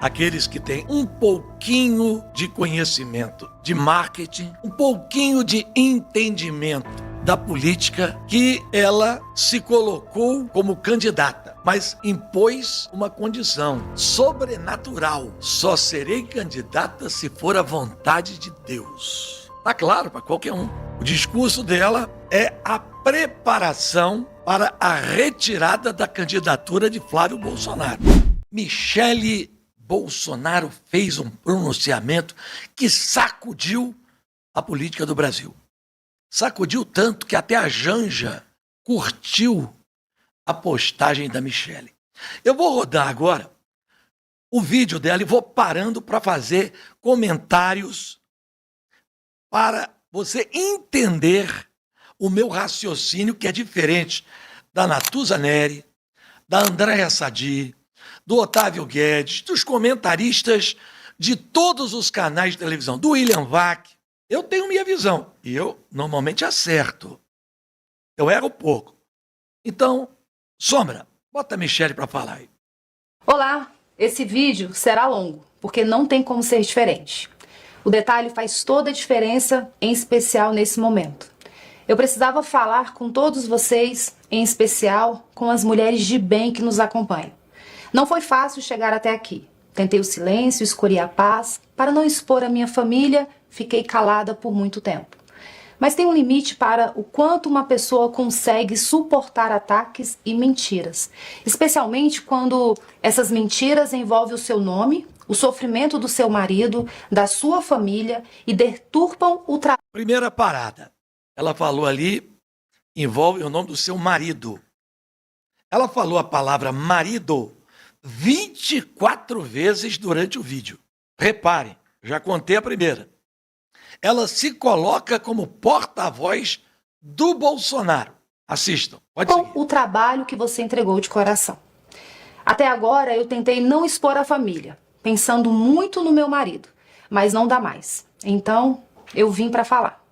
aqueles que têm um pouquinho de conhecimento de marketing, um pouquinho de entendimento da política, que ela se colocou como candidata, mas impôs uma condição sobrenatural: só serei candidata se for a vontade de Deus. Tá claro para qualquer um. O discurso dela é a preparação para a retirada da candidatura de Flávio Bolsonaro. Michele Bolsonaro fez um pronunciamento que sacudiu a política do Brasil. Sacudiu tanto que até a Janja curtiu a postagem da Michele. Eu vou rodar agora o vídeo dela e vou parando para fazer comentários para você entender o meu raciocínio, que é diferente da Natuza Neri, da Andréa Sadi, do Otávio Guedes, dos comentaristas de todos os canais de televisão, do William Vac. Eu tenho minha visão e eu normalmente acerto. Eu erro pouco. Então, Sombra, bota a Michele para falar aí. Olá, esse vídeo será longo, porque não tem como ser diferente. O detalhe faz toda a diferença, em especial nesse momento. Eu precisava falar com todos vocês, em especial com as mulheres de bem que nos acompanham. Não foi fácil chegar até aqui. Tentei o silêncio, escolhi a paz. Para não expor a minha família, fiquei calada por muito tempo. Mas tem um limite para o quanto uma pessoa consegue suportar ataques e mentiras. Especialmente quando essas mentiras envolvem o seu nome, o sofrimento do seu marido, da sua família e deturpam o trabalho. Primeira parada. Ela falou ali, envolve o nome do seu marido. Ela falou a palavra marido 24 vezes durante o vídeo. Reparem, já contei a primeira. Ela se coloca como porta-voz do Bolsonaro. Assistam, pode seguir. O trabalho que você entregou de coração. Até agora eu tentei não expor a família, pensando muito no meu marido, mas não dá mais. Então eu vim para falar.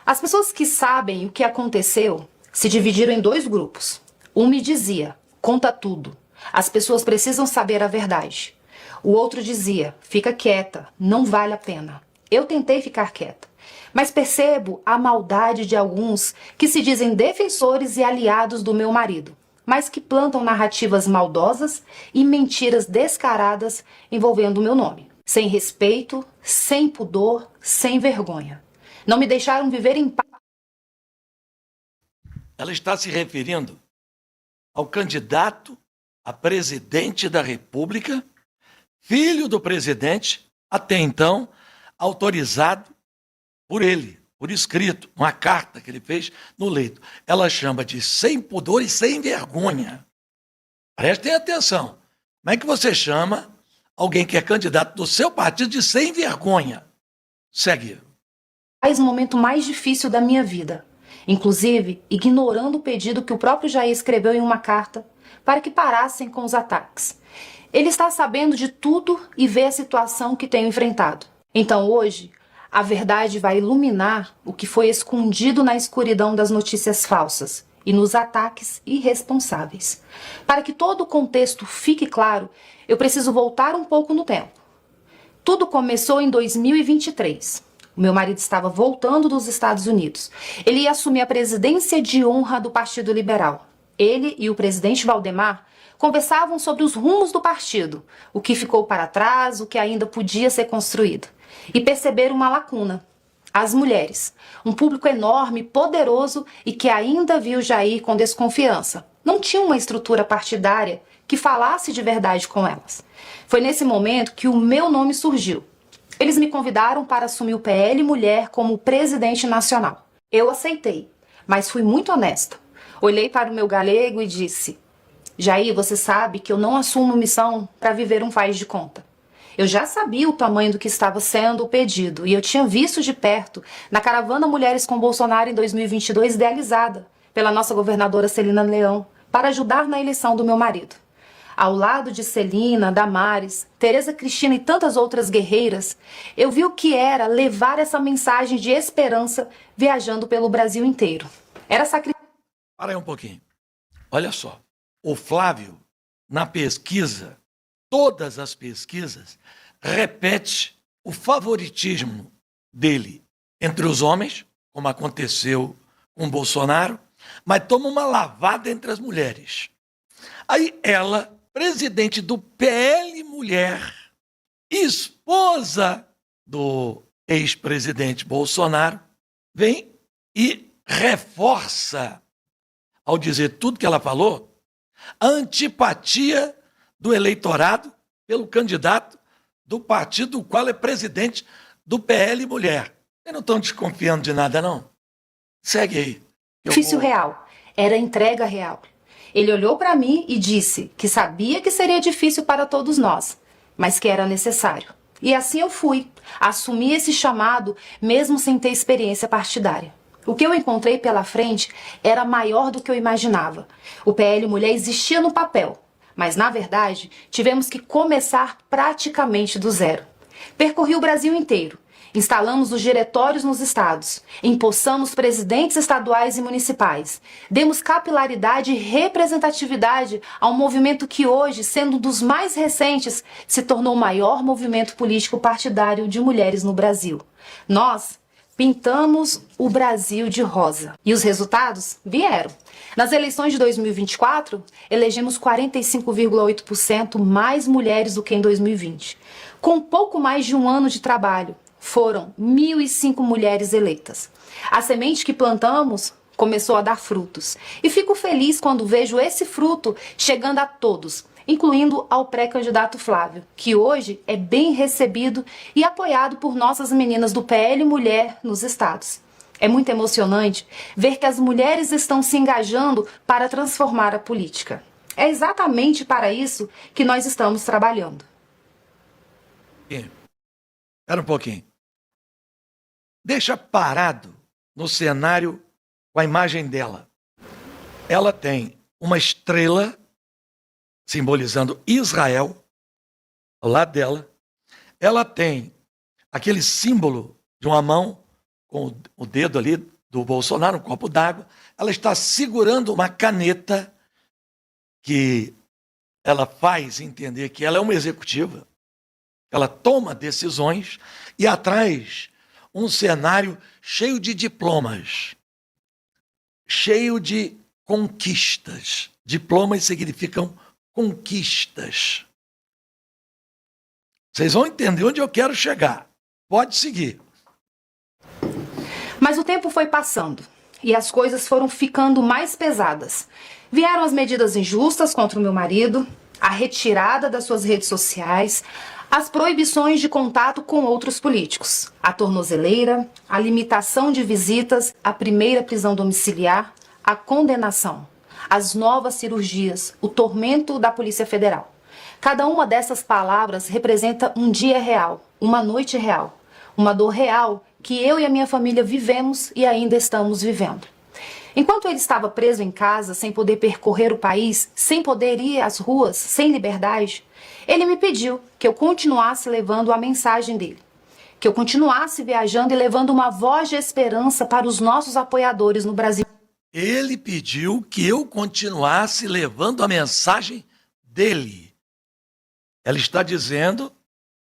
As pessoas que sabem o que aconteceu se dividiram em dois grupos. Um me dizia, conta tudo. As pessoas precisam saber a verdade. O outro dizia, fica quieta, não vale a pena. Eu tentei ficar quieta, mas percebo a maldade de alguns que se dizem defensores e aliados do meu marido, mas que plantam narrativas maldosas e mentiras descaradas envolvendo o meu nome. Sem respeito, sem pudor, sem vergonha. Não me deixaram viver em paz. Ela está se referindo ao candidato a presidente da República, filho do presidente, até então autorizado por ele, por escrito, uma carta que ele fez no leito. Ela chama de sem pudor e sem vergonha. Prestem atenção. Como é que você chama alguém que é candidato do seu partido de sem vergonha? Segue. O momento mais difícil da minha vida, inclusive ignorando o pedido que o próprio Jair escreveu em uma carta para que parassem com os ataques. Ele está sabendo de tudo e vê a situação que tenho enfrentado. Então hoje, a verdade vai iluminar o que foi escondido na escuridão das notícias falsas e nos ataques irresponsáveis. Para que todo o contexto fique claro, eu preciso voltar um pouco no tempo. Tudo começou em 2023. O meu marido estava voltando dos Estados Unidos. Ele ia assumir a presidência de honra do Partido Liberal. Ele e o presidente Valdemar conversavam sobre os rumos do partido, o que ficou para trás, o que ainda podia ser construído. E perceberam uma lacuna. As mulheres, um público enorme, poderoso e que ainda viu Jair com desconfiança. Não tinha uma estrutura partidária que falasse de verdade com elas. Foi nesse momento que o meu nome surgiu. Eles me convidaram para assumir o PL Mulher como presidente nacional. Eu aceitei, mas fui muito honesta. Olhei para o meu galego e disse: Jair, você sabe que eu não assumo missão para viver um faz de conta. Eu já sabia o tamanho do que estava sendo o pedido e eu tinha visto de perto na caravana Mulheres com Bolsonaro em 2022 idealizada pela nossa governadora Celina Leão para ajudar na eleição do meu marido. Ao lado de Celina, Damares, Tereza Cristina e tantas outras guerreiras, eu vi o que era levar essa mensagem de esperança viajando pelo Brasil inteiro. Era sacrifício. Para aí um pouquinho. Olha só. O Flávio, na pesquisa, todas as pesquisas, repete o favoritismo dele entre os homens, como aconteceu com Bolsonaro, mas toma uma lavada entre as mulheres. Aí ela, presidente do PL Mulher, esposa do ex-presidente Bolsonaro, vem e reforça, ao dizer tudo que ela falou, a antipatia do eleitorado pelo candidato do partido do qual é presidente do PL Mulher. Vocês não estão desconfiando de nada, não? Segue aí. Difícil real. Era entrega real. Ele olhou para mim e disse que sabia que seria difícil para todos nós, mas que era necessário. E assim eu fui. Assumi esse chamado mesmo sem ter experiência partidária. O que eu encontrei pela frente era maior do que eu imaginava. O PL Mulher existia no papel, mas na verdade tivemos que começar praticamente do zero. Percorri o Brasil inteiro. Instalamos os diretórios nos estados, empossamos presidentes estaduais e municipais, demos capilaridade e representatividade a um movimento que hoje, sendo um dos mais recentes, se tornou o maior movimento político partidário de mulheres no Brasil. Nós pintamos o Brasil de rosa. E os resultados vieram. Nas eleições de 2024, elegemos 45,8% mais mulheres do que em 2020. Com pouco mais de um ano de trabalho, foram 1.005 mulheres eleitas. A semente que plantamos começou a dar frutos. E fico feliz quando vejo esse fruto chegando a todos, incluindo ao pré-candidato Flávio, que hoje é bem recebido e apoiado por nossas meninas do PL Mulher nos estados. É muito emocionante ver que as mulheres estão se engajando para transformar a política. É exatamente para isso que nós estamos trabalhando. Espera um pouquinho. Deixa parado no cenário com a imagem dela. Ela tem uma estrela simbolizando Israel ao lado dela. Ela tem aquele símbolo de uma mão com o dedo ali do Bolsonaro, um copo d'água. Ela está segurando uma caneta que ela faz entender que ela é uma executiva. Ela toma decisões e atrás um cenário cheio de diplomas, cheio de conquistas. Diplomas significam conquistas. Vocês vão entender onde eu quero chegar. Pode seguir. Mas o tempo foi passando e as coisas foram ficando mais pesadas. Vieram as medidas injustas contra o meu marido, a retirada das suas redes sociais, as proibições de contato com outros políticos, a tornozeleira, a limitação de visitas, a primeira prisão domiciliar, a condenação, as novas cirurgias, o tormento da Polícia Federal. Cada uma dessas palavras representa um dia real, uma noite real, uma dor real que eu e a minha família vivemos e ainda estamos vivendo. Enquanto ele estava preso em casa, sem poder percorrer o país, sem poder ir às ruas, sem liberdade, ele me pediu que eu continuasse levando a mensagem dele, que eu continuasse viajando e levando uma voz de esperança para os nossos apoiadores no Brasil. Ele pediu que eu continuasse levando a mensagem dele. Ela está dizendo,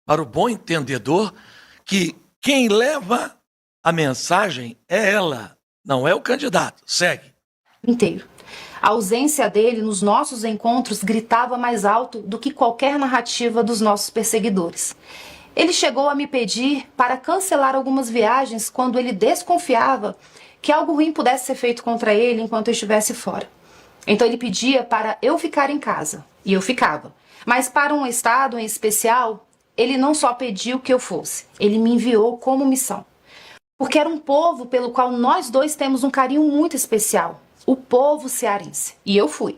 para o bom entendedor, que quem leva a mensagem é ela, não é o candidato. Segue. Inteiro. A ausência dele nos nossos encontros gritava mais alto do que qualquer narrativa dos nossos perseguidores. Ele chegou a me pedir para cancelar algumas viagens quando ele desconfiava que algo ruim pudesse ser feito contra ele enquanto eu estivesse fora. Então ele pedia para eu ficar em casa, e eu ficava. Mas para um estado em especial, ele não só pediu que eu fosse, ele me enviou como missão. Porque era um povo pelo qual nós dois temos um carinho muito especial, o povo cearense. E eu fui.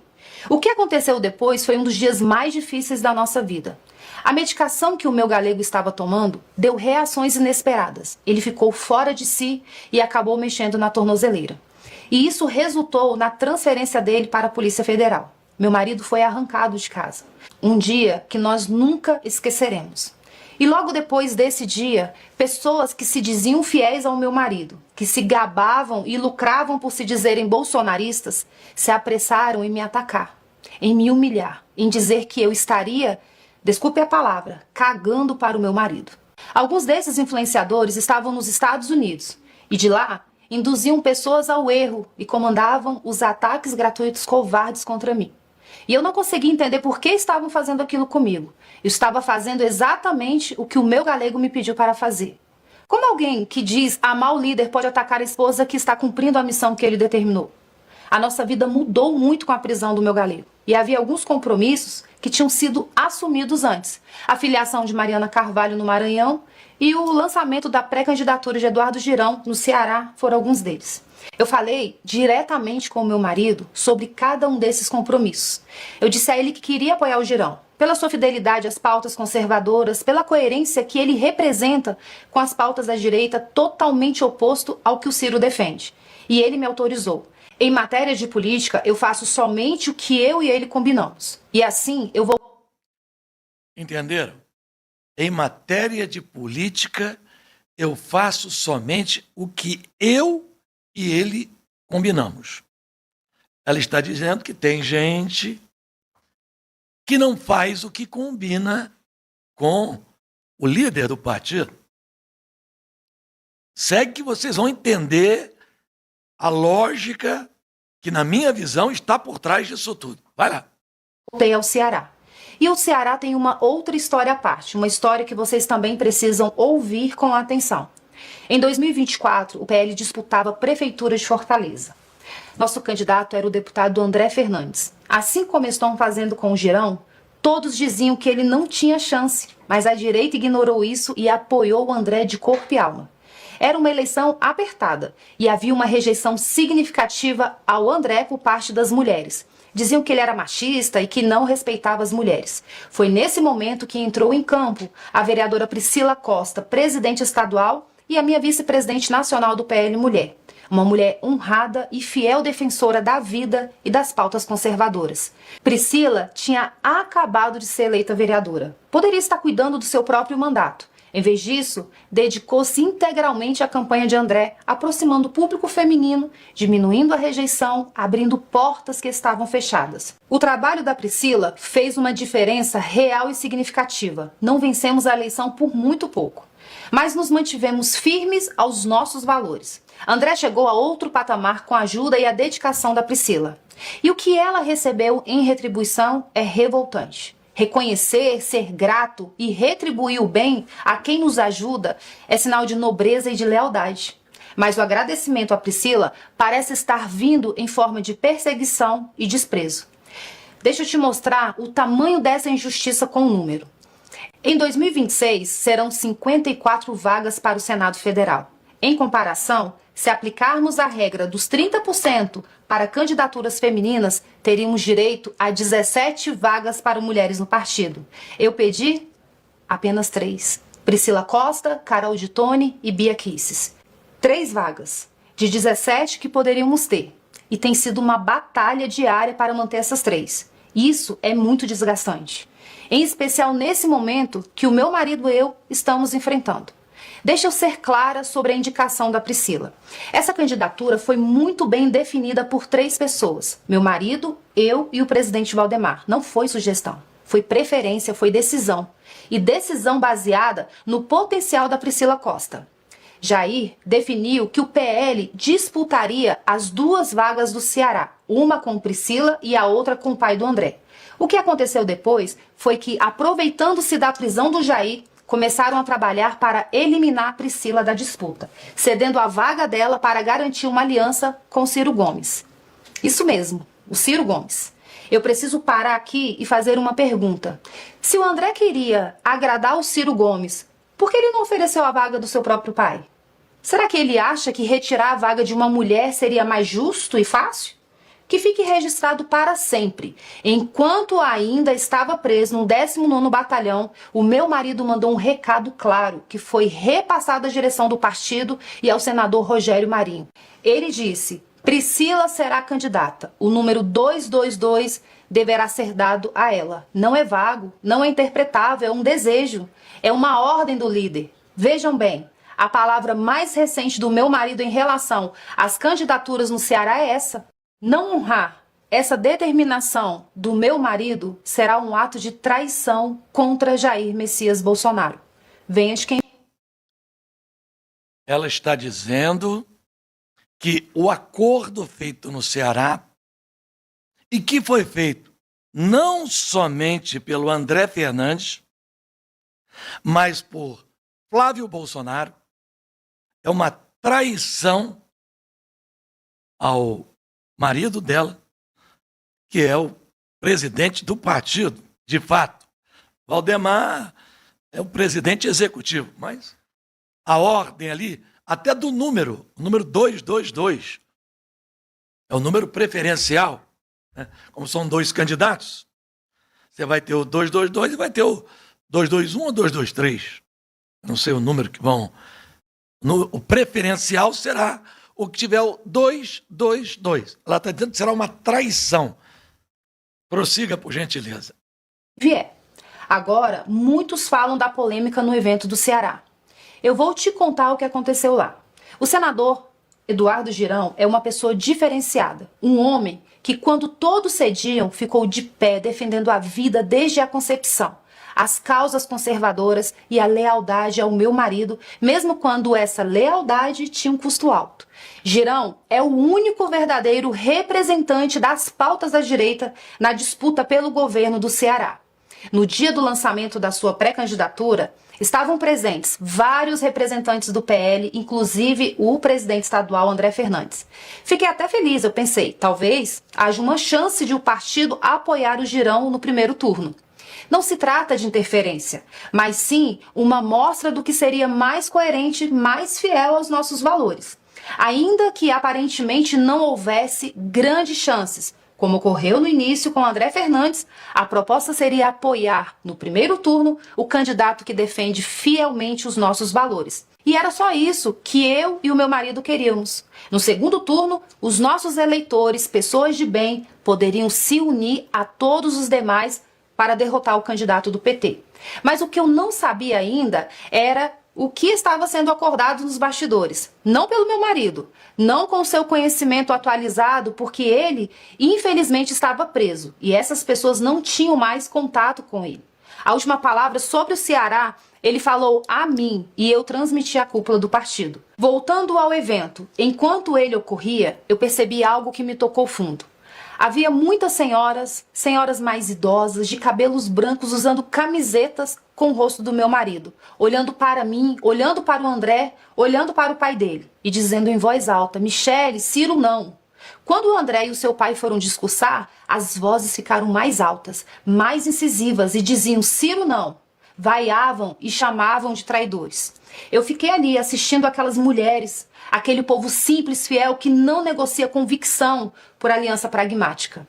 O que aconteceu depois foi um dos dias mais difíceis da nossa vida. A medicação que o meu galego estava tomando deu reações inesperadas. Ele ficou fora de si e acabou mexendo na tornozeleira. E isso resultou na transferência dele para a Polícia Federal. Meu marido foi arrancado de casa. Um dia que nós nunca esqueceremos. E logo depois desse dia, pessoas que se diziam fiéis ao meu marido, que se gabavam e lucravam por se dizerem bolsonaristas, se apressaram em me atacar, em me humilhar, em dizer que eu estaria desculpe a palavra, cagando para o meu marido. Alguns desses influenciadores estavam nos Estados Unidos e de lá induziam pessoas ao erro e comandavam os ataques gratuitos covardes contra mim. E eu não conseguia entender por que estavam fazendo aquilo comigo. Eu estava fazendo exatamente o que o meu galego me pediu para fazer. Como alguém que diz amar o líder pode atacar a esposa que está cumprindo a missão que ele determinou? A nossa vida mudou muito com a prisão do meu galego. E havia alguns compromissos que tinham sido assumidos antes. A filiação de Mariana Carvalho no Maranhão e o lançamento da pré-candidatura de Eduardo Girão no Ceará foram alguns deles. Eu falei diretamente com o meu marido sobre cada um desses compromissos. Eu disse a ele que queria apoiar o Girão, pela sua fidelidade às pautas conservadoras, pela coerência que ele representa com as pautas da direita, totalmente oposto ao que o Ciro defende. E ele me autorizou. Em matéria de política, eu faço somente o que eu e ele combinamos. E assim eu vou... Entenderam? Em matéria de política, eu faço somente o que eu e ele combinamos. Ela está dizendo que tem gente que não faz o que combina com o líder do partido. Segue que vocês vão entender a lógica que, na minha visão, está por trás disso tudo. Vai lá. Voltei ao Ceará. E o Ceará tem uma outra história à parte, uma história que vocês também precisam ouvir com atenção. Em 2024, o PL disputava a Prefeitura de Fortaleza. Nosso candidato era o deputado André Fernandes. Assim como estão fazendo com o Girão, todos diziam que ele não tinha chance, mas a direita ignorou isso e apoiou o André de corpo e alma. Era uma eleição apertada e havia uma rejeição significativa ao André por parte das mulheres. Diziam que ele era machista e que não respeitava as mulheres. Foi nesse momento que entrou em campo a vereadora Priscila Costa, presidente estadual, e a minha vice-presidente nacional do PL Mulher. Uma mulher honrada e fiel defensora da vida e das pautas conservadoras. Priscila tinha acabado de ser eleita vereadora. Poderia estar cuidando do seu próprio mandato. Em vez disso, dedicou-se integralmente à campanha de André, aproximando o público feminino, diminuindo a rejeição, abrindo portas que estavam fechadas. O trabalho da Priscila fez uma diferença real e significativa. Não vencemos a eleição por muito pouco, mas nos mantivemos firmes aos nossos valores. André chegou a outro patamar com a ajuda e a dedicação da Priscila. E o que ela recebeu em retribuição é revoltante. Reconhecer, ser grato e retribuir o bem a quem nos ajuda é sinal de nobreza e de lealdade. Mas o agradecimento à Priscila parece estar vindo em forma de perseguição e desprezo. Deixa eu te mostrar o tamanho dessa injustiça com o número. Em 2026, serão 54 vagas para o Senado Federal. Em comparação, se aplicarmos a regra dos 30% para candidaturas femininas, teríamos direito a 17 vagas para mulheres no partido. Eu pedi apenas 3. Priscila Costa, Carol de Tone e Bia Kisses. 3 vagas de 17 que poderíamos ter. E tem sido uma batalha diária para manter essas 3. Isso é muito desgastante. Em especial nesse momento que o meu marido e eu estamos enfrentando. Deixa eu ser clara sobre a indicação da Priscila. Essa candidatura foi muito bem definida por 3 pessoas. Meu marido, eu e o presidente Valdemar. Não foi sugestão. Foi preferência, foi decisão. E decisão baseada no potencial da Priscila Costa. Jair definiu que o PL disputaria as 2 vagas do Ceará. Uma com Priscila e a outra com o pai do André. O que aconteceu depois foi que, aproveitando-se da prisão do Jair, começaram a trabalhar para eliminar a Priscila da disputa, cedendo a vaga dela para garantir uma aliança com Ciro Gomes. Isso mesmo, o Ciro Gomes. Eu preciso parar aqui e fazer uma pergunta. Se o André queria agradar o Ciro Gomes, por que ele não ofereceu a vaga do seu próprio pai? Será que ele acha que retirar a vaga de uma mulher seria mais justo e fácil? Que fique registrado para sempre. Enquanto ainda estava preso no 19º Batalhão, o meu marido mandou um recado claro, que foi repassado à direção do partido e ao senador Rogério Marinho. Ele disse: Priscila será candidata. O número 222 deverá ser dado a ela. Não é vago, não é interpretável, é um desejo. É uma ordem do líder. Vejam bem, a palavra mais recente do meu marido em relação às candidaturas no Ceará é essa. Não honrar essa determinação do meu marido será um ato de traição contra Jair Messias Bolsonaro. Venha de quem... Ela está dizendo que o acordo feito no Ceará, e que foi feito não somente pelo André Fernandes, mas por Flávio Bolsonaro, é uma traição ao marido dela, que é o presidente do partido, de fato. Valdemar é o presidente executivo, mas a ordem ali, até do número, o número 222, é o número preferencial, né? Como são dois candidatos, você vai ter o 222 e vai ter o 221 ou 223. Não sei o número que vão... O preferencial será o que tiver o 222. Ela está dizendo que será uma traição. Prossiga, por gentileza. Agora, muitos falam da polêmica no evento do Ceará. Eu vou te contar o que aconteceu lá. O senador Eduardo Girão é uma pessoa diferenciada. Um homem que, quando todos cediam, ficou de pé defendendo a vida desde a concepção, as causas conservadoras e a lealdade ao meu marido, mesmo quando essa lealdade tinha um custo alto. Girão é o único verdadeiro representante das pautas da direita na disputa pelo governo do Ceará. No dia do lançamento da sua pré-candidatura, estavam presentes vários representantes do PL, inclusive o presidente estadual André Fernandes. Fiquei até feliz, eu pensei, talvez haja uma chance de o partido apoiar o Girão no primeiro turno. Não se trata de interferência, mas sim uma mostra do que seria mais coerente, mais fiel aos nossos valores. Ainda que aparentemente não houvesse grandes chances, como ocorreu no início com André Fernandes, a proposta seria apoiar, no primeiro turno, o candidato que defende fielmente os nossos valores. E era só isso que eu e o meu marido queríamos. No segundo turno, os nossos eleitores, pessoas de bem, poderiam se unir a todos os demais para derrotar o candidato do PT. Mas o que eu não sabia ainda era o que estava sendo acordado nos bastidores. Não pelo meu marido, não com seu conhecimento atualizado, porque ele, infelizmente, estava preso e essas pessoas não tinham mais contato com ele. A última palavra sobre o Ceará, ele falou a mim e eu transmiti a cúpula do partido. Voltando ao evento, enquanto ele ocorria, eu percebi algo que me tocou fundo. Havia muitas senhoras mais idosas, de cabelos brancos, usando camisetas com o rosto do meu marido, olhando para mim, olhando para o André, olhando para o pai dele e dizendo em voz alta: Michele, Ciro não. Quando o André e o seu pai foram discursar, as vozes ficaram mais altas, mais incisivas e diziam Ciro não. Vaiavam e chamavam de traidores. Eu fiquei ali assistindo aquelas mulheres, aquele povo simples, fiel, que não negocia convicção por aliança pragmática.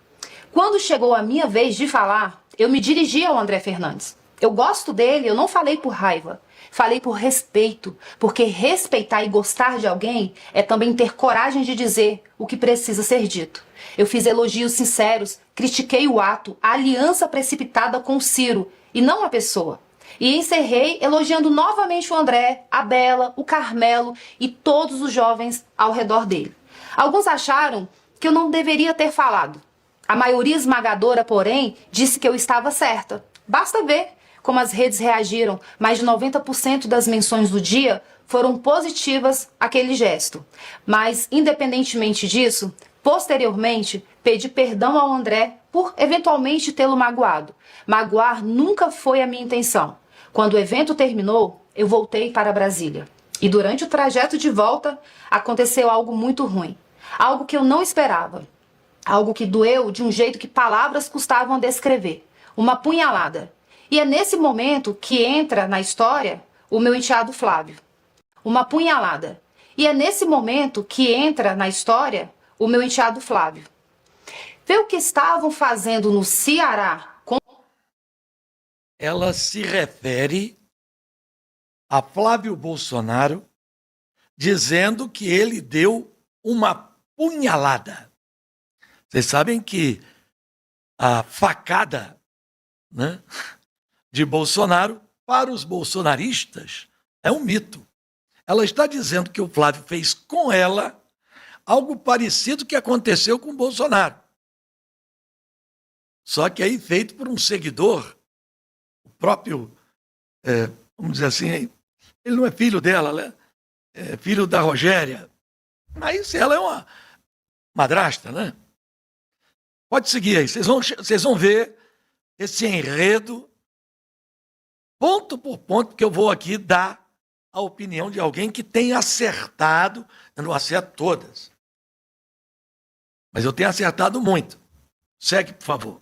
Quando chegou a minha vez de falar, eu me dirigi ao André Fernandes. Eu gosto dele, eu não falei por raiva, falei por respeito, porque respeitar e gostar de alguém é também ter coragem de dizer o que precisa ser dito. Eu fiz elogios sinceros, critiquei o ato, a aliança precipitada com o Ciro, e não a pessoa. E encerrei elogiando novamente o André, a Bela, o Carmelo e todos os jovens ao redor dele. Alguns acharam que eu não deveria ter falado. A maioria esmagadora, porém, disse que eu estava certa. Basta ver como as redes reagiram. Mais de 90% das menções do dia foram positivas àquele gesto. Mas, independentemente disso, posteriormente, pedi perdão ao André por eventualmente tê-lo magoado. Magoar nunca foi a minha intenção. Quando o evento terminou, eu voltei para Brasília. E durante o trajeto de volta, aconteceu algo muito ruim. Algo que eu não esperava. Algo que doeu de um jeito que palavras custavam a descrever. Uma punhalada. E é nesse momento que entra na história o meu enteado Flávio. Uma punhalada. E é nesse momento que entra na história o meu enteado Flávio. Vê o que estavam fazendo no Ceará. Ela se refere a Flávio Bolsonaro, dizendo que ele deu uma punhalada. Vocês sabem que a facada, né, de Bolsonaro para os bolsonaristas é um mito. Ela está dizendo que o Flávio fez com ela algo parecido que aconteceu com Bolsonaro. Só que aí feito por um seguidor, o próprio, vamos dizer assim, ele não é filho dela, né? É filho da Rogéria. Mas ela é uma madrasta, né? Pode seguir aí, vocês vão ver esse enredo, ponto por ponto, que eu vou aqui dar a opinião de alguém que tem acertado. Eu não acerto todas, mas eu tenho acertado muito. Segue, por favor.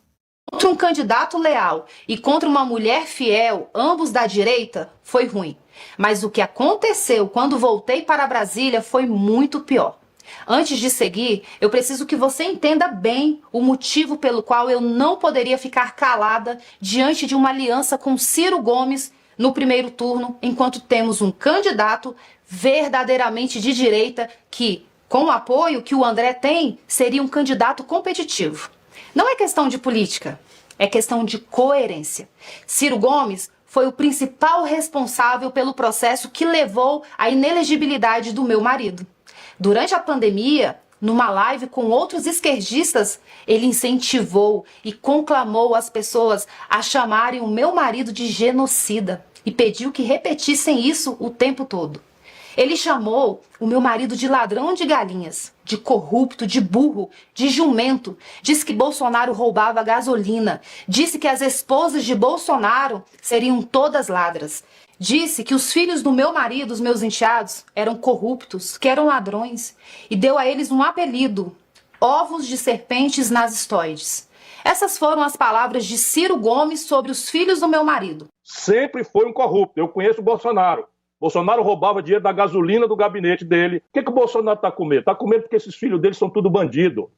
Contra um candidato leal e contra uma mulher fiel, ambos da direita, foi ruim. Mas o que aconteceu quando voltei para Brasília foi muito pior. Antes de seguir, eu preciso que você entenda bem o motivo pelo qual eu não poderia ficar calada diante de uma aliança com Ciro Gomes no primeiro turno, enquanto temos um candidato verdadeiramente de direita que, com o apoio que o André tem, seria um candidato competitivo. Não é questão de política, é questão de coerência. Ciro Gomes foi o principal responsável pelo processo que levou à inelegibilidade do meu marido. Durante a pandemia, numa live com outros esquerdistas, ele incentivou e conclamou as pessoas a chamarem o meu marido de genocida e pediu que repetissem isso o tempo todo. Ele chamou o meu marido de ladrão de galinhas, de corrupto, de burro, de jumento. Disse que Bolsonaro roubava gasolina. Disse que as esposas de Bolsonaro seriam todas ladras. Disse que os filhos do meu marido, os meus enteados, eram corruptos, que eram ladrões. E deu a eles um apelido: ovos de serpentes nazistoides. Essas foram as palavras de Ciro Gomes sobre os filhos do meu marido. Sempre foi um corrupto. Eu conheço o Bolsonaro. Bolsonaro roubava dinheiro da gasolina do gabinete dele. O que o Bolsonaro está com medo? Está com medo porque esses filhos dele são tudo bandido.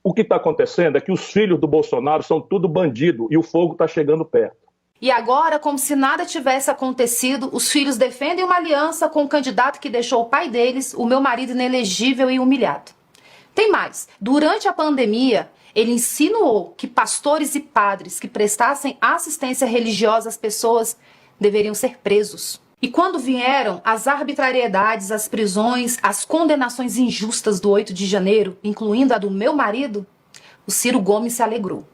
O que está acontecendo é que os filhos do Bolsonaro são tudo bandido e o fogo está chegando perto. E agora, como se nada tivesse acontecido, os filhos defendem uma aliança com o candidato que deixou o pai deles, o meu marido, inelegível e humilhado. Tem mais. Durante a pandemia, ele insinuou que pastores e padres que prestassem assistência religiosa às pessoas deveriam ser presos. E quando vieram as arbitrariedades, as prisões, as condenações injustas do 8 de janeiro, incluindo a do meu marido, o Ciro Gomes se alegrou.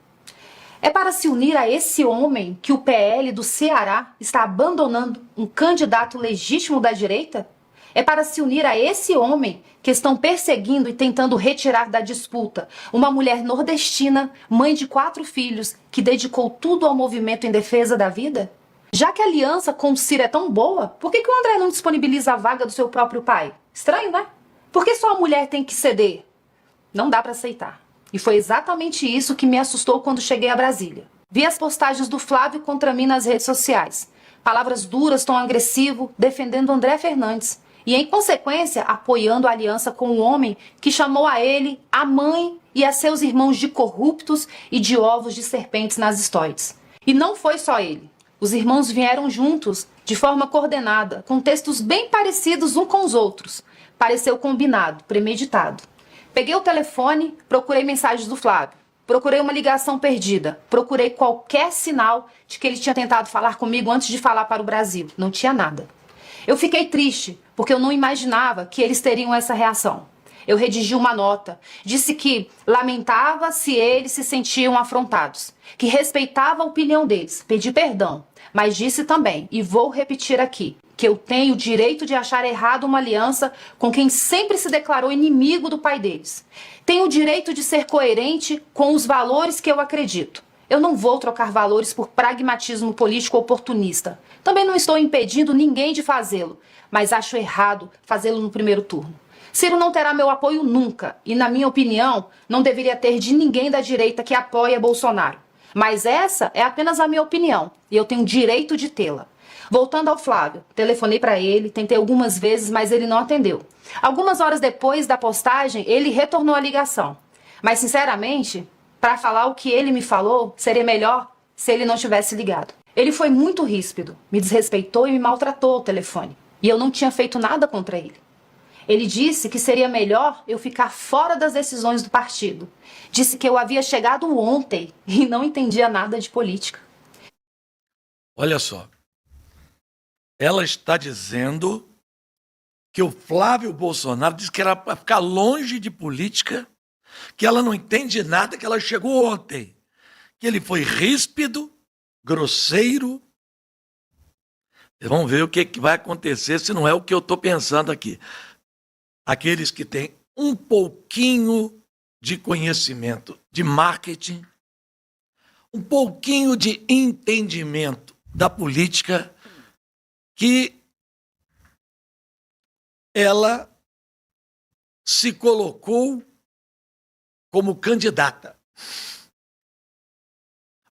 É para se unir a esse homem que o PL do Ceará está abandonando um candidato legítimo da direita? É para se unir a esse homem que estão perseguindo e tentando retirar da disputa uma mulher nordestina, mãe de 4 filhos, que dedicou tudo ao movimento em defesa da vida? Já que a aliança com o Ciro é tão boa, por que o André não disponibiliza a vaga do seu próprio pai? Estranho, né? Por que só a mulher tem que ceder? Não dá para aceitar. E foi exatamente isso que me assustou quando cheguei a Brasília. Vi as postagens do Flávio contra mim nas redes sociais. Palavras duras, tom agressivo, defendendo André Fernandes. E, em consequência, apoiando a aliança com um homem que chamou a ele, a mãe e a seus irmãos de corruptos e de ovos de serpentes nazistoides. E não foi só ele. Os irmãos vieram juntos, de forma coordenada, com textos bem parecidos uns com os outros. Pareceu combinado, premeditado. Peguei o telefone, procurei mensagens do Flávio. Procurei uma ligação perdida. Procurei qualquer sinal de que ele tinha tentado falar comigo antes de falar para o Brasil. Não tinha nada. Eu fiquei triste, porque eu não imaginava que eles teriam essa reação. Eu redigi uma nota. Disse que lamentava se eles se sentiam afrontados, que respeitava a opinião deles. Pedi perdão, mas disse também, e vou repetir aqui, que eu tenho o direito de achar errado uma aliança com quem sempre se declarou inimigo do pai deles. Tenho o direito de ser coerente com os valores que eu acredito. Eu não vou trocar valores por pragmatismo político oportunista. Também não estou impedindo ninguém de fazê-lo, mas acho errado fazê-lo no primeiro turno. Ciro não terá meu apoio nunca e, na minha opinião, não deveria ter de ninguém da direita que apoia Bolsonaro. Mas essa é apenas a minha opinião e eu tenho direito de tê-la. Voltando ao Flávio, telefonei para ele, tentei algumas vezes, mas ele não atendeu. Algumas horas depois da postagem, ele retornou a ligação. Mas, sinceramente, para falar o que ele me falou, seria melhor se ele não tivesse ligado. Ele foi muito ríspido, me desrespeitou e me maltratou ao telefone. E eu não tinha feito nada contra ele. Ele disse que seria melhor eu ficar fora das decisões do partido. Disse que eu havia chegado ontem e não entendia nada de política. Olha só. Ela está dizendo que o Flávio Bolsonaro disse que era para ficar longe de política, que ela não entende nada, que ela chegou ontem, que ele foi ríspido, grosseiro. Vamos ver o que vai acontecer se não é o que eu estou pensando aqui. Aqueles que têm um pouquinho de conhecimento de marketing, um pouquinho de entendimento da política, que ela se colocou como candidata,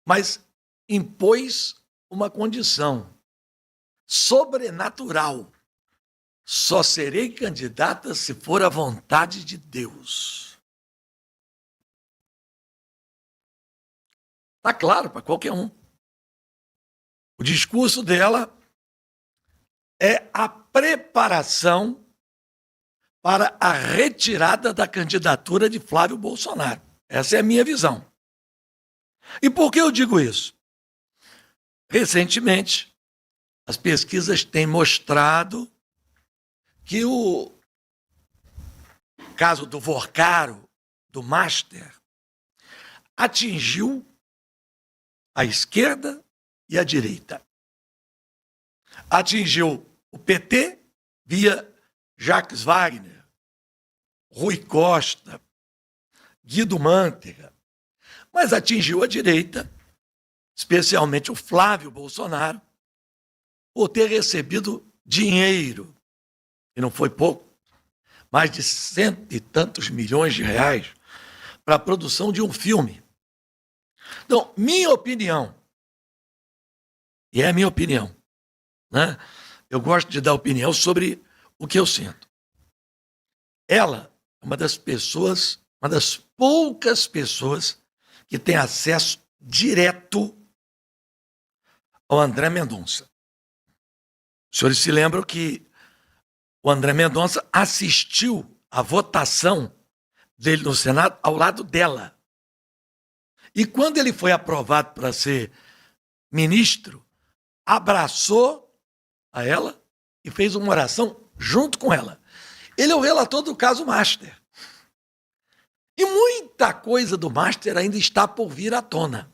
mas impôs uma condição sobrenatural: só serei candidata se for a vontade de Deus. Está claro para qualquer um. O discurso dela é a preparação para a retirada da candidatura de Flávio Bolsonaro. Essa é a minha visão. E por que eu digo isso? Recentemente, as pesquisas têm mostrado que o caso do Vorcaro, do Master, atingiu a esquerda e a direita. Atingiu o PT via Jacques Wagner, Rui Costa, Guido Mantega, mas atingiu a direita, especialmente o Flávio Bolsonaro, por ter recebido dinheiro, e não foi pouco, mais de 100 e tantos milhões de reais, para a produção de um filme. Então, minha opinião, e é a minha opinião, né? Eu gosto de dar opinião sobre o que eu sinto. Ela é uma das pessoas, uma das poucas pessoas que tem acesso direto ao André Mendonça. Os senhores se lembram que o André Mendonça assistiu à votação dele no Senado ao lado dela. E quando ele foi aprovado para ser ministro, abraçou a ela e fez uma oração junto com ela. Ele é o relator do caso Master. E muita coisa do Master ainda está por vir à tona.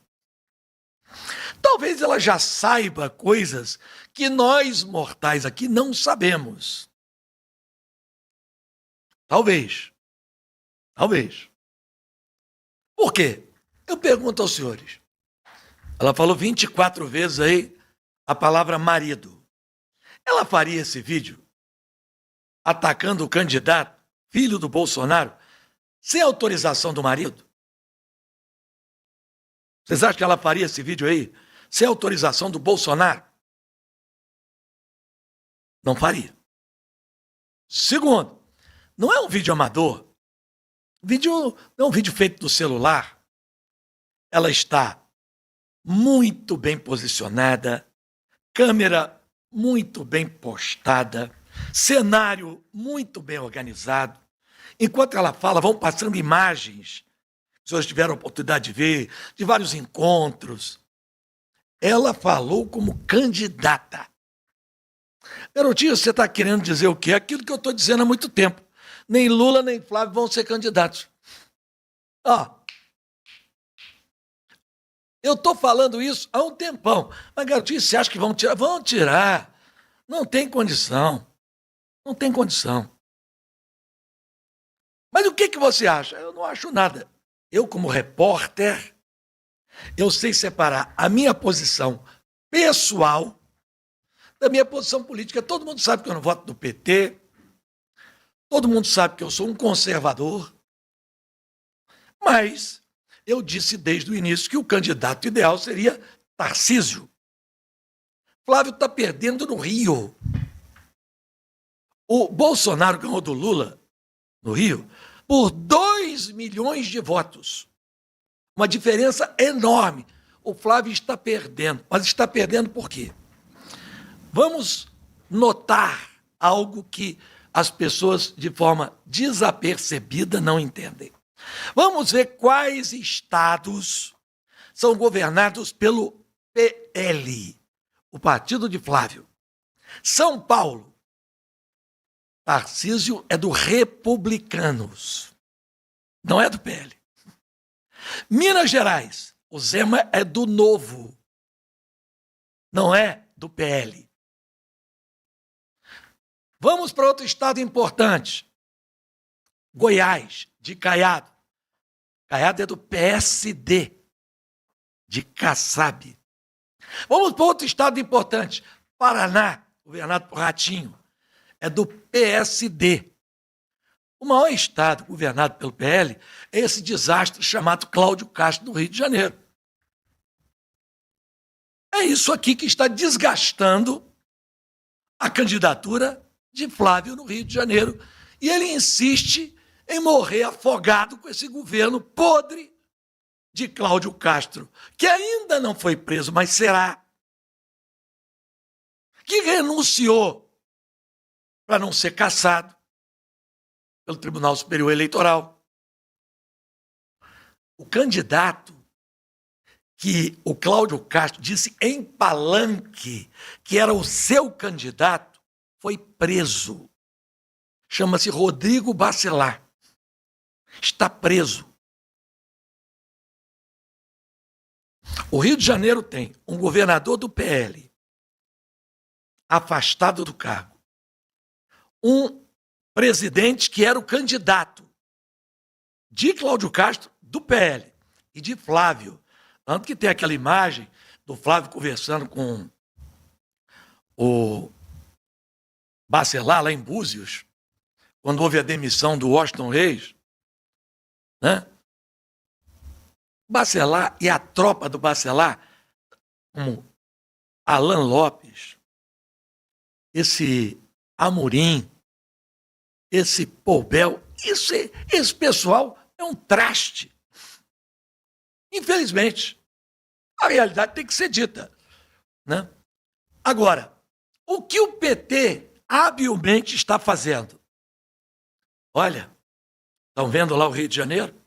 Talvez ela já saiba coisas que nós mortais aqui não sabemos. Talvez. Talvez. Por quê? Eu pergunto aos senhores. Ela falou 24 vezes aí a palavra marido. Ela faria esse vídeo atacando o candidato, filho do Bolsonaro, sem autorização do marido? Vocês acham que ela faria esse vídeo aí sem autorização do Bolsonaro? Não faria. Segundo, não é um vídeo amador. O vídeo não é um vídeo feito do celular. Ela está muito bem posicionada, câmera muito bem postada, cenário muito bem organizado. Enquanto ela fala, vão passando imagens, os senhores tiveram a oportunidade de ver, de vários encontros. Ela falou como candidata. Garotinho, você está querendo dizer o quê? Aquilo que eu estou dizendo há muito tempo. Nem Lula, nem Flávio vão ser candidatos. Eu estou falando isso há um tempão. Mas, garotinho, você acha que vão tirar? Vão tirar. Não tem condição. Não tem condição. Mas o que você acha? Eu não acho nada. Eu, como repórter, eu sei separar a minha posição pessoal da minha posição política. Todo mundo sabe que eu não voto no PT. Todo mundo sabe que eu sou um conservador. Mas eu disse desde o início que o candidato ideal seria Tarcísio. Flávio está perdendo no Rio. O Bolsonaro ganhou do Lula no Rio por 2 milhões de votos. Uma diferença enorme. O Flávio está perdendo. Mas está perdendo por quê? Vamos notar algo que as pessoas, de forma desapercebida, não entendem. Vamos ver quais estados são governados pelo PL, o partido de Flávio. São Paulo, Tarcísio é do Republicanos, não é do PL. Minas Gerais, O Zema é do Novo, não é do PL. Vamos para outro estado importante. Goiás, de Caiado. Caiado é do PSD, de Kassab. Vamos para outro estado importante. Paraná, governado por Ratinho, é do PSD. O maior estado governado pelo PL é esse desastre chamado Cláudio Castro, do Rio de Janeiro. É isso aqui que está desgastando a candidatura de Flávio no Rio de Janeiro. E ele insiste em morrer afogado com esse governo podre de Cláudio Castro, que ainda não foi preso, mas será. Que renunciou para não ser cassado pelo Tribunal Superior Eleitoral. O candidato que o Cláudio Castro disse em palanque que era o seu candidato foi preso. Chama-se Rodrigo Bacelar. Está preso. O Rio de Janeiro tem um governador do PL afastado do cargo, um presidente que era o candidato de Cláudio Castro, do PL, e de Flávio. Tanto que tem aquela imagem do Flávio conversando com o Bacelar lá em Búzios, quando houve a demissão do Washington Reis, né? Bacelar e a tropa do Bacelar, como Alan Lopes, esse Amorim, esse Poubel, esse pessoal é um traste. Infelizmente, a realidade tem que ser dita, né? Agora, o que o PT habilmente está fazendo? Olha, estão vendo lá o Rio de Janeiro?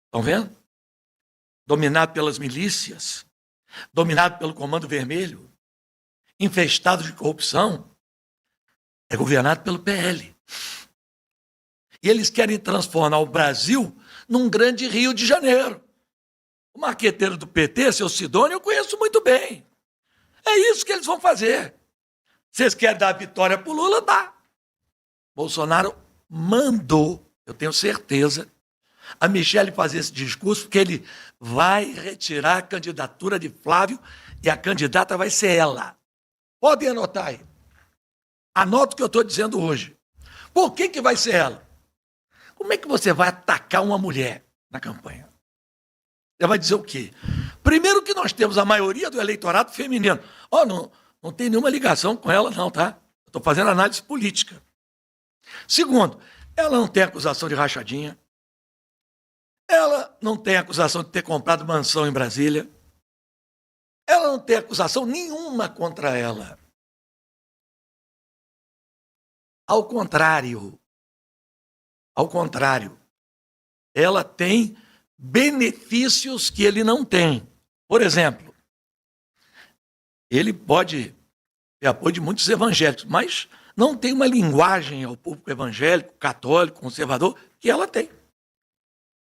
Estão vendo? Dominado pelas milícias, dominado pelo Comando Vermelho, infestado de corrupção, é governado pelo PL. E eles querem transformar o Brasil num grande Rio de Janeiro. O marqueteiro do PT, seu Sidônio, eu conheço muito bem. É isso que eles vão fazer. Vocês querem dar a vitória para o Lula? Dá. Bolsonaro mandou, eu tenho certeza, a Michele fazer esse discurso, porque ele vai retirar a candidatura de Flávio e a candidata vai ser ela. Podem anotar aí. Anota o que eu estou dizendo hoje. Por que vai ser ela? Como é que você vai atacar uma mulher na campanha? Você vai dizer o quê? Primeiro que nós temos a maioria do eleitorado feminino. Não tem nenhuma ligação com ela não, tá? Estou fazendo análise política. Segundo, ela não tem acusação de rachadinha. Ela não tem acusação de ter comprado mansão em Brasília. Ela não tem acusação nenhuma contra ela. Ao contrário, ela tem benefícios que ele não tem. Por exemplo, ele pode ter apoio de muitos evangélicos, mas não tem uma linguagem ao público evangélico, católico, conservador, que ela tem.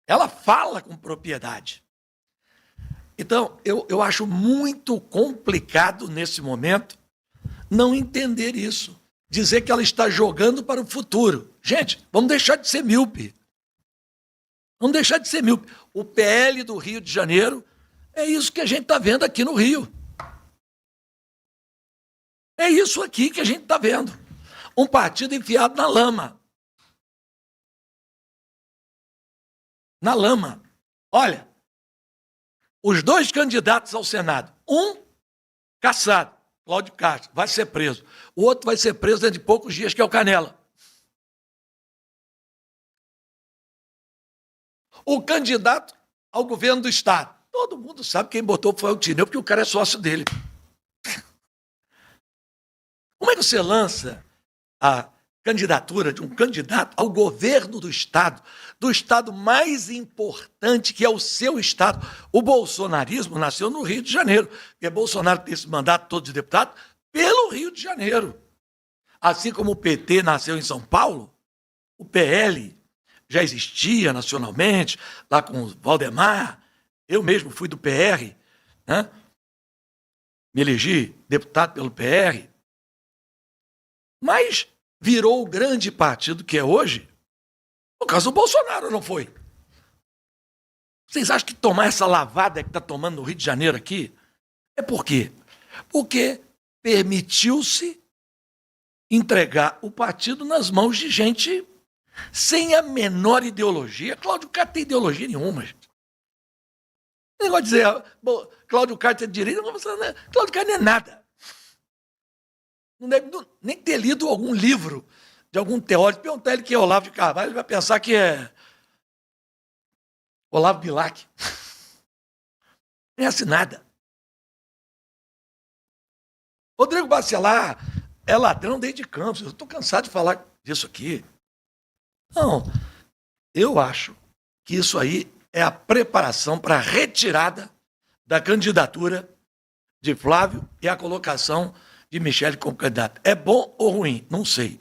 Ela fala com propriedade. Então, eu acho muito complicado nesse momento não entender isso. Dizer que ela está jogando para o futuro. Gente, vamos deixar de ser míope. Vamos deixar de ser míope. O PL do Rio de Janeiro é isso que a gente está vendo aqui no Rio. É isso aqui que a gente está vendo. Um partido enfiado na lama. Na lama. Olha, os dois candidatos ao Senado, um cassado, Cláudio Castro, vai ser preso. O outro vai ser preso dentro de poucos dias, que é o Canela. O candidato ao governo do Estado. Todo mundo sabe quem botou foi o Tineu, porque o cara é sócio dele. Como é que você lança a candidatura de um candidato ao governo do Estado mais importante, que é o seu Estado? O bolsonarismo nasceu no Rio de Janeiro, porque Bolsonaro tem esse mandato todo de deputado pelo Rio de Janeiro. Assim como o PT nasceu em São Paulo, o PL já existia nacionalmente, lá com o Valdemar, Eu mesmo fui do PR, né? Me elegi deputado pelo PR, mas virou o grande partido que é hoje por causa do Bolsonaro, não foi? Vocês acham que tomar essa lavada que está tomando no Rio de Janeiro aqui é por quê? Porque permitiu-se entregar o partido nas mãos de gente sem a menor ideologia. Cláudio Castro tem ideologia nenhuma, gente. O negócio de dizer, Cláudio Castro é de direita, Cláudio Castro não é nada. Não deve nem ter lido algum livro de algum teórico. Perguntar ele que é Olavo de Carvalho, ele vai pensar que é Olavo Bilac. Não conhece nada. Rodrigo Bacelar é ladrão desde Campos. Eu estou cansado de falar disso aqui. Não, eu acho que isso aí é a preparação para a retirada da candidatura de Flávio e a colocação de Michele como candidata. É bom ou ruim? Não sei.